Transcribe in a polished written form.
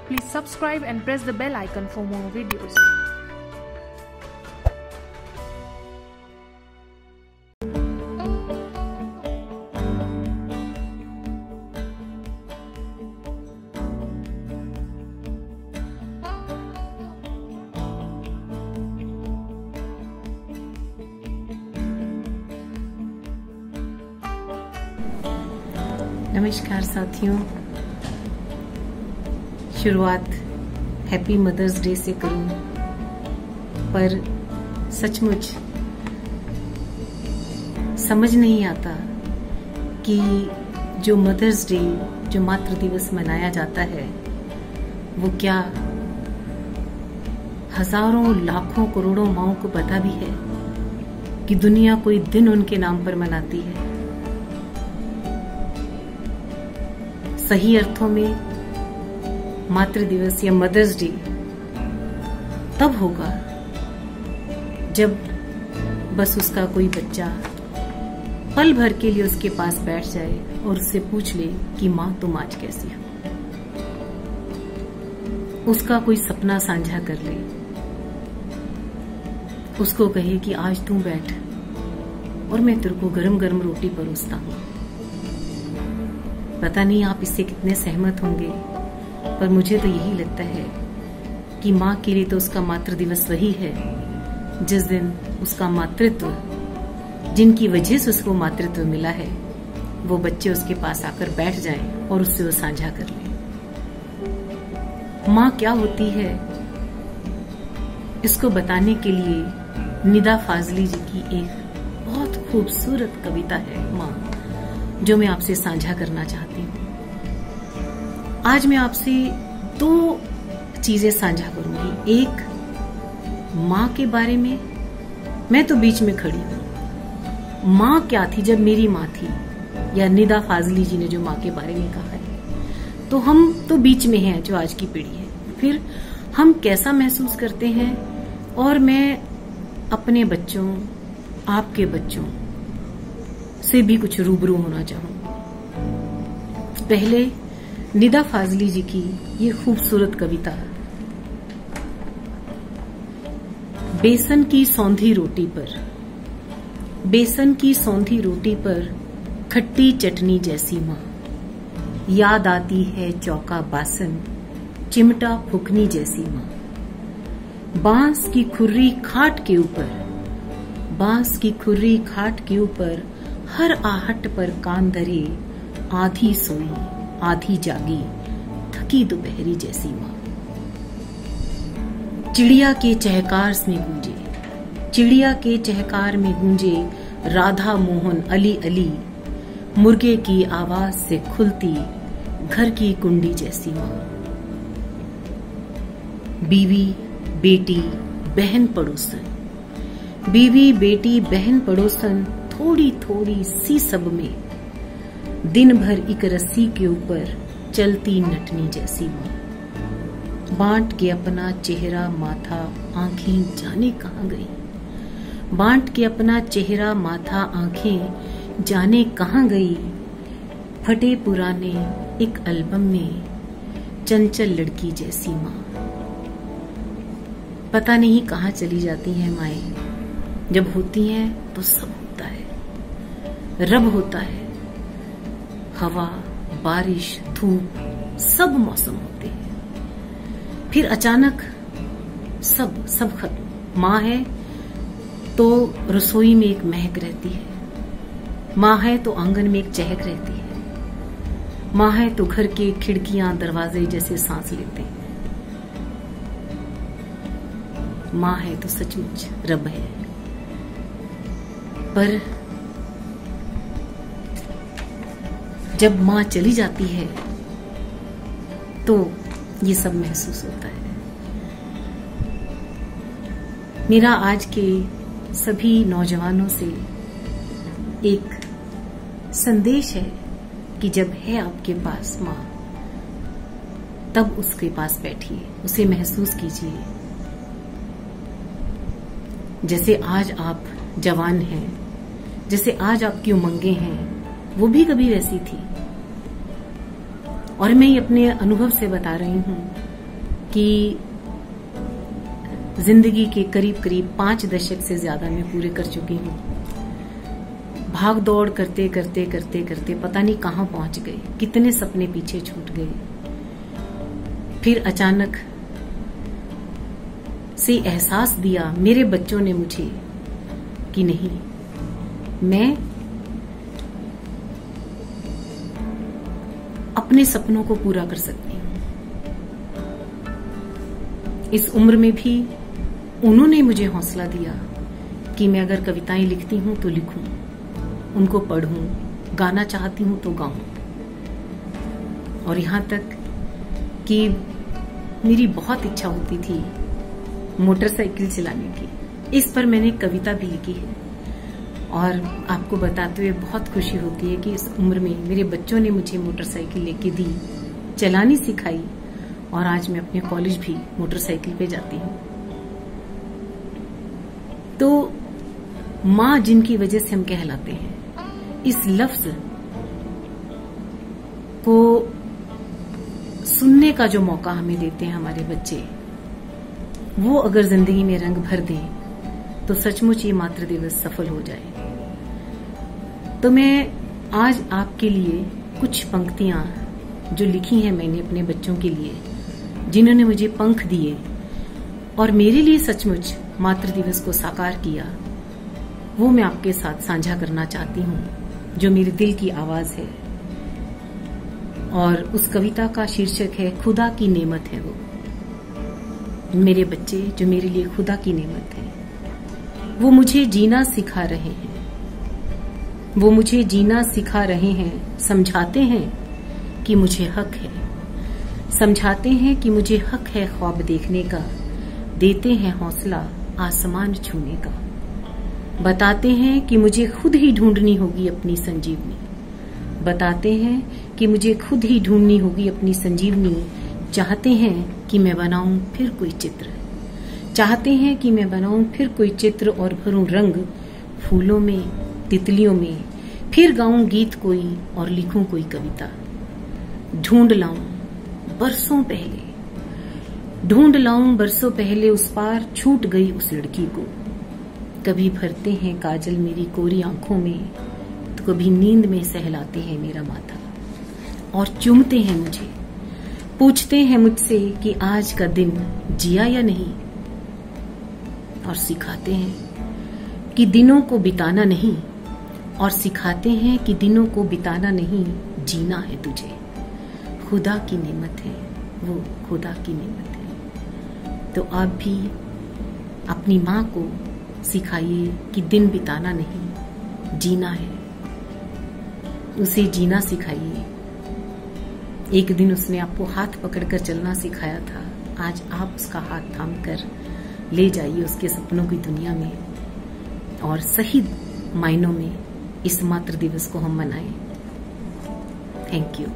Please subscribe and press the bell icon for more videos. नमस्कार साथियों, शुरुआत happy mother's day से करूं, पर सचमुच समझ नहीं आता कि जो मदर्स डे, जो मातृ दिवस मनाया जाता है, वो क्या हजारों लाखों करोड़ों माओं को पता भी है कि दुनिया कोई दिन उनके नाम पर मनाती है। सही अर्थों में मातृ दिवस या मदर्स डे तब होगा जब बस उसका कोई बच्चा पल भर के लिए उसके पास बैठ जाए और उससे पूछ ले कि माँ तुम आज कैसी हो। उसका कोई सपना साझा कर ले, उसको कहे कि आज तू बैठ और मैं तेरे को गरम गरम रोटी परोसता हूँ। पता नहीं आप इससे कितने सहमत होंगे, पर मुझे तो यही लगता है कि माँ के लिए तो उसका मातृ दिवस वही है जिस दिन उसका मातृत्व, जिनकी वजह से उसको मातृत्व मिला है, वो बच्चे उसके पास आकर बैठ जाएं और उससे वो साझा कर लें। माँ क्या होती है, इसको बताने के लिए निदा फाजली जी की एक बहुत खूबसूरत कविता है माँ, जो मैं आपसे साझा करना चाहती हूँ। आज मैं आपसे दो चीजें साझा करूंगी। एक माँ के बारे में, मैं तो बीच में खड़ी हूँ। माँ क्या थी जब मेरी माँ थी, या निदा फाजली जी ने जो माँ के बारे में कहा है, तो हम तो बीच में हैं जो आज की पीढ़ी है। फिर हम कैसा महसूस करते हैं, और मैं अपने बच्चों, आपके बच्चों से भी कुछ रूबरू होना चाहूंगी। पहले निदा फाजली जी की ये खूबसूरत कविता। बेसन की सौंधी रोटी पर, बेसन की सौंधी रोटी पर खट्टी चटनी जैसी माँ, याद आती है चौका बासन चिमटा फुकनी जैसी माँ। बांस की खुर्री खाट के ऊपर, बांस की खुर्री खाट के ऊपर हर आहट पर कान धरे, आधी सोई आधी जागी थकी दोपहरी जैसी माँ। चिड़िया के चहकार में गूंजे, चिड़िया के चहकार में गूंजे राधा मोहन अली अली, मुर्गे की आवाज से खुलती घर की कुंडी जैसी माँ। बीवी बेटी बहन पड़ोसन, बीवी बेटी बहन पड़ोसन थोड़ी थोड़ी सी सब में, दिन भर एक रस्सी के ऊपर चलती नटनी जैसी माँ। बांट के अपना चेहरा माथा आंखें जाने कहाँ गई, बांट के अपना चेहरा माथा आंखें जाने कहाँ गई। फटे पुराने एक एल्बम में चंचल लड़की जैसी माँ। पता नहीं कहाँ चली जाती हैं माएं, जब होती हैं तो सब होता है, रब होता है, हवा बारिश धूप सब मौसम होते हैं। फिर अचानक सब खत्म। माँ है तो रसोई में एक महक रहती है, माँ है तो आंगन में एक चहक रहती है, माँ है तो घर के खिड़कियां दरवाजे जैसे सांस लेते हैं। माँ है तो सचमुच रब है। पर जब माँ चली जाती है तो ये सब महसूस होता है। मेरा आज के सभी नौजवानों से एक संदेश है कि जब है आपके पास माँ, तब उसके पास बैठिए, उसे महसूस कीजिए। जैसे आज आप जवान हैं, जैसे आज आपकी उमंगें हैं, वो भी कभी वैसी थी। और मैं अपने अनुभव से बता रही हूँ कि जिंदगी के करीब करीब 5 दशक से ज्यादा मैं पूरे कर चुकी हूँ। भाग दौड़ करते करते करते करते पता नहीं कहाँ पहुंच गए, कितने सपने पीछे छूट गए। फिर अचानक से एहसास दिया मेरे बच्चों ने मुझे कि नहीं, मैं अपने सपनों को पूरा कर सकती हूँ। इस उम्र में भी उन्होंने मुझे हौसला दिया कि मैं अगर कविताएं लिखती हूं तो लिखूं, उनको पढ़ूं, गाना चाहती हूं तो गाऊं। और यहां तक कि मेरी बहुत इच्छा होती थी मोटरसाइकिल चलाने की। इस पर मैंने कविता भी लिखी है और आपको बताते हुए बहुत खुशी होती है कि इस उम्र में मेरे बच्चों ने मुझे मोटरसाइकिल लेके दी, चलानी सिखाई और आज मैं अपने कॉलेज भी मोटरसाइकिल पे जाती हूँ। तो माँ जिनकी वजह से हम कहलाते हैं, इस लफ्ज को सुनने का जो मौका हमें देते हैं हमारे बच्चे, वो अगर जिंदगी में रंग भर दें तो सचमुच ये मातृ दिवस सफल हो जाए। तो मैं आज आपके लिए कुछ पंक्तियां जो लिखी हैं मैंने अपने बच्चों के लिए, जिन्होंने मुझे पंख दिए और मेरे लिए सचमुच मातृ दिवस को साकार किया, वो मैं आपके साथ साझा करना चाहती हूँ, जो मेरे दिल की आवाज है। और उस कविता का शीर्षक है खुदा की नेमत है। वो मेरे बच्चे जो मेरे लिए खुदा की नेमत है, वो मुझे जीना सिखा रहे हैं, वो मुझे जीना सिखा रहे हैं। समझाते हैं कि मुझे हक है, समझाते हैं कि मुझे हक है ख्वाब देखने का, देते हैं हौसला आसमान छूने का। बताते हैं कि मुझे खुद ही ढूंढनी होगी अपनी संजीवनी, बताते हैं कि मुझे खुद ही ढूंढनी होगी अपनी संजीवनी। चाहते हैं कि मैं बनाऊं फिर कोई चित्र, चाहते हैं कि मैं बनाऊं फिर कोई चित्र और भरूं रंग फूलों में, तितलियों में। फिर गाऊं गीत कोई और लिखूं कोई कविता। ढूंढ लाऊं बरसों पहले, ढूंढ लाऊं बरसों पहले उस पार छूट गई उस लड़की को। कभी भरते हैं काजल मेरी कोरी आंखों में, तो कभी नींद में सहलाते हैं मेरा माथा और चूमते हैं मुझे, पूछते हैं मुझसे कि आज का दिन जिया या नहीं, और सिखाते हैं कि दिनों को बिताना नहीं, और सिखाते हैं कि दिनों को बिताना नहीं, जीना है तुझे। खुदा की नेमत है वो, खुदा की नेमत है। तो आप भी अपनी माँ को सिखाइए कि दिन बिताना नहीं, जीना है, उसे जीना सिखाइए। एक दिन उसने आपको हाथ पकड़कर चलना सिखाया था, आज आप उसका हाथ थामकर ले जाइए उसके सपनों की दुनिया में, और सही मायनों में इस मातृ दिवस को हम मनाएं। Thank you.